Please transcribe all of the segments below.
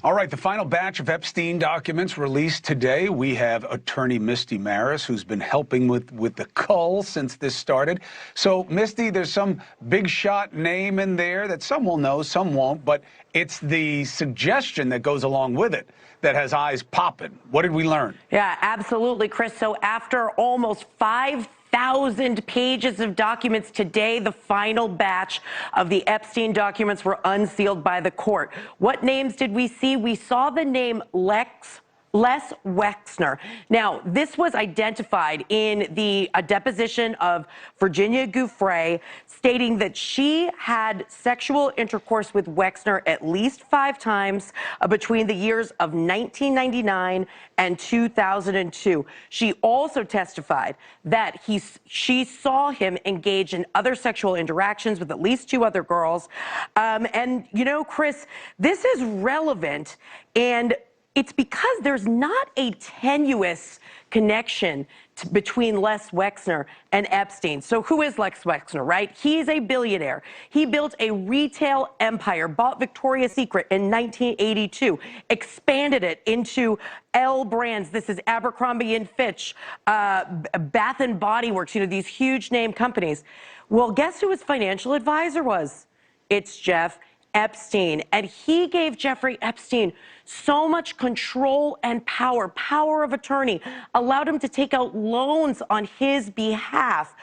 All right, the final batch of Epstein documents released today. We have attorney Misty Marris, who's been helping with the cull since this started. So, Misty, there's some big shot name in there that some will know, some won't, but it's the suggestion that goes along with it that has eyes popping. What did we learn? Yeah, absolutely, Chris. So after almost 5,000 pages of documents today, the final batch of the Epstein documents were unsealed by the court. What names did we see? We saw the name Les Wexner. Now, this was identified in the deposition of Virginia Giuffre, stating that she had sexual intercourse with Wexner at least 5 times between the years of 1999 and 2002. She also testified that she saw him engage in other sexual interactions with at least 2 other girls. And, you know, Chris, this is relevant, and it's because there's not a tenuous connection between Les Wexner and Epstein. So who is Les Wexner, right? He's a billionaire. He built a retail empire, bought Victoria's Secret in 1982, expanded it into L Brands. This is Abercrombie and Fitch, Bath and Body Works, you know, these huge name companies. Well, guess who his financial advisor was? It's Jeff Epstein. And he gave Jeffrey Epstein so much control and power of attorney, allowed him to take out loans on his behalf,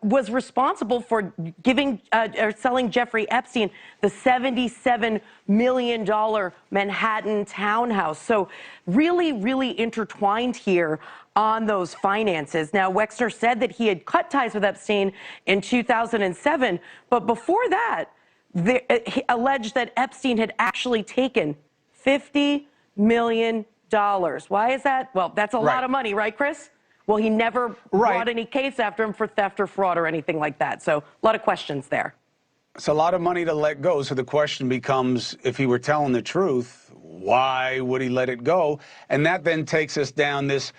was responsible for giving or selling Jeffrey Epstein the $77 million Manhattan townhouse. So really, really intertwined here on those finances. Now, Wexner said that he had cut ties with Epstein in 2007, but before that, he alleged that Epstein had actually taken $50 million. Why is that? Well, that's a lot of money, right, Chris? Well, he never brought any case after him for theft or fraud or anything like that. So a lot of questions there. It's a lot of money to let go. So the question becomes, if he were telling the truth, why would he let it go? And that then takes us down this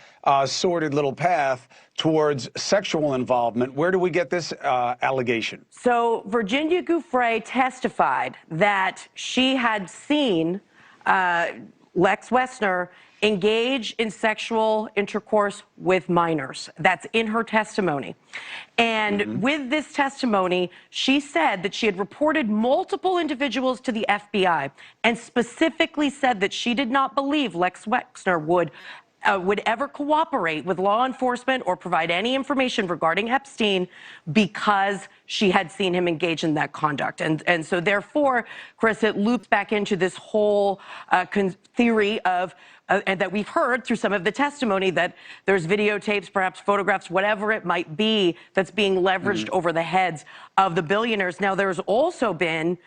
sordid little path towards sexual involvement. Where do we get this allegation? So Virginia Giuffre testified that she had seen Les Wexner engage in sexual intercourse with minors. That's in her testimony. And with this testimony, she said that she had reported multiple individuals to the FBI and specifically said that she did not believe Les Wexner would ever cooperate with law enforcement or provide any information regarding Epstein because she had seen him engage in that conduct. And so therefore, Chris, it loops back into this whole theory of and that we've heard through some of the testimony that there's videotapes, perhaps photographs, whatever it might be, that's being leveraged over the heads of the billionaires. Now, there's also been,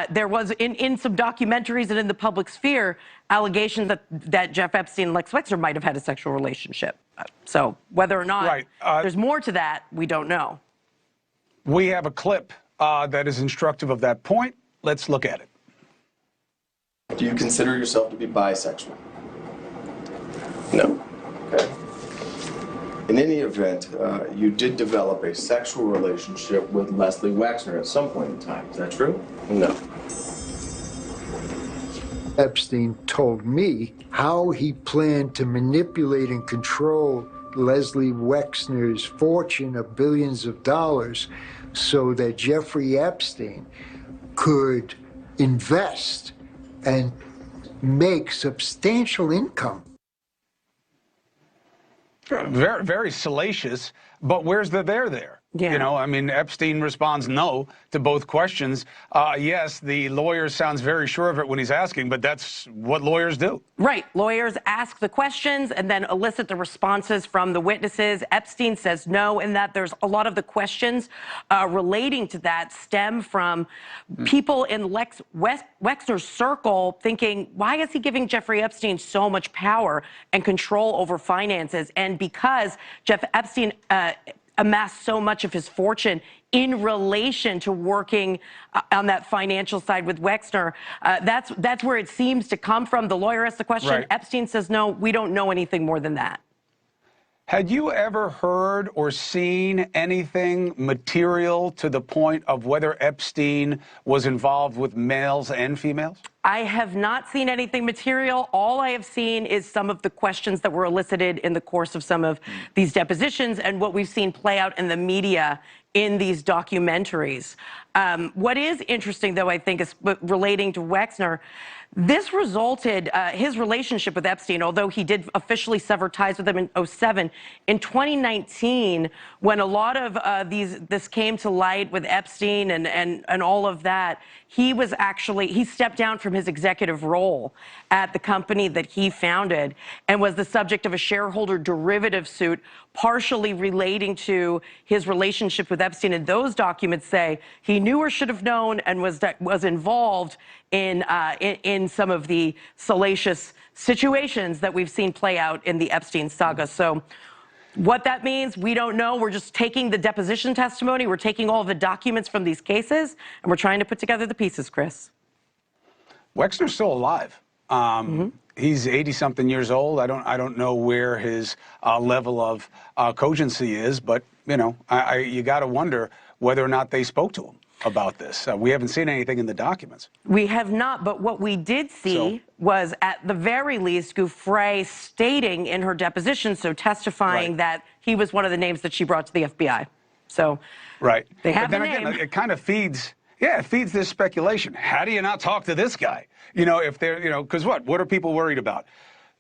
there was in some documentaries and in the public sphere, allegations that Jeff Epstein and Les Wexner might have had a sexual relationship. So whether or not there's more to that, we don't know. We have a clip that is instructive of that point. Let's look at it. Do you consider yourself to be bisexual? No. Okay. In any event, you did develop a sexual relationship with Leslie Wexner at some point in time. Is that true? No. Epstein told me how he planned to manipulate and control Leslie Wexner's fortune of billions of dollars so that Jeffrey Epstein could invest and make substantial income. Very, very salacious, but where's the there? Yeah. You know, I mean, Epstein responds no to both questions. Yes, the lawyer sounds very sure of it when he's asking, but that's what lawyers do. Right. Lawyers ask the questions and then elicit the responses from the witnesses. Epstein says no, and that there's a lot of the questions relating to that stem from people in Wexner's circle thinking, why is he giving Jeffrey Epstein so much power and control over finances? And because Jeff Epstein amassed so much of his fortune in relation to working on that financial side with Wexner. That's where it seems to come from. The lawyer asks the question. Epstein says, no, we don't know anything more than that. Had you ever heard or seen anything material to the point of whether Epstein was involved with males and females? I have not seen anything material. All I have seen is some of the questions that were elicited in the course of some of these depositions and what we've seen play out in the media in these documentaries. What is interesting, though, I think, is relating to Wexner. This resulted, his relationship with Epstein, although he did officially sever ties with him in 2007, in 2019, when a lot of this came to light with Epstein and all of that, he stepped down from his executive role at the company that he founded and was the subject of a shareholder derivative suit, partially relating to his relationship with Epstein. And those documents say he knew or should have known and was involved in some of the salacious situations that we've seen play out in the Epstein saga. So what that means, we don't know. We're just taking the deposition testimony. We're taking all of the documents from these cases, and we're trying to put together the pieces, Chris. Wexner's still alive. He's 80-something years old. I don't know where his level of cogency is, but you know, you got to wonder whether or not they spoke to him about this. We haven't seen anything in the documents. We have not, but what we did see was, at the very least, Gouffre stating in her deposition, so testifying that he was one of the names that she brought to the FBI. So they have the name. Again, it kind of feeds, it feeds this speculation. How do you not talk to this guy? You know, if they're, you know, because what are people worried about?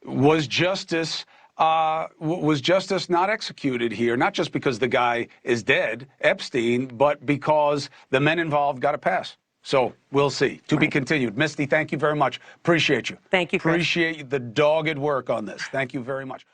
Was justice not executed here, not just because the guy is dead, Epstein, but because the men involved got a pass. So we'll see. To be continued. Misty, thank you very much. Appreciate you. Thank you, Chris. Appreciate the dogged work on this. Thank you very much.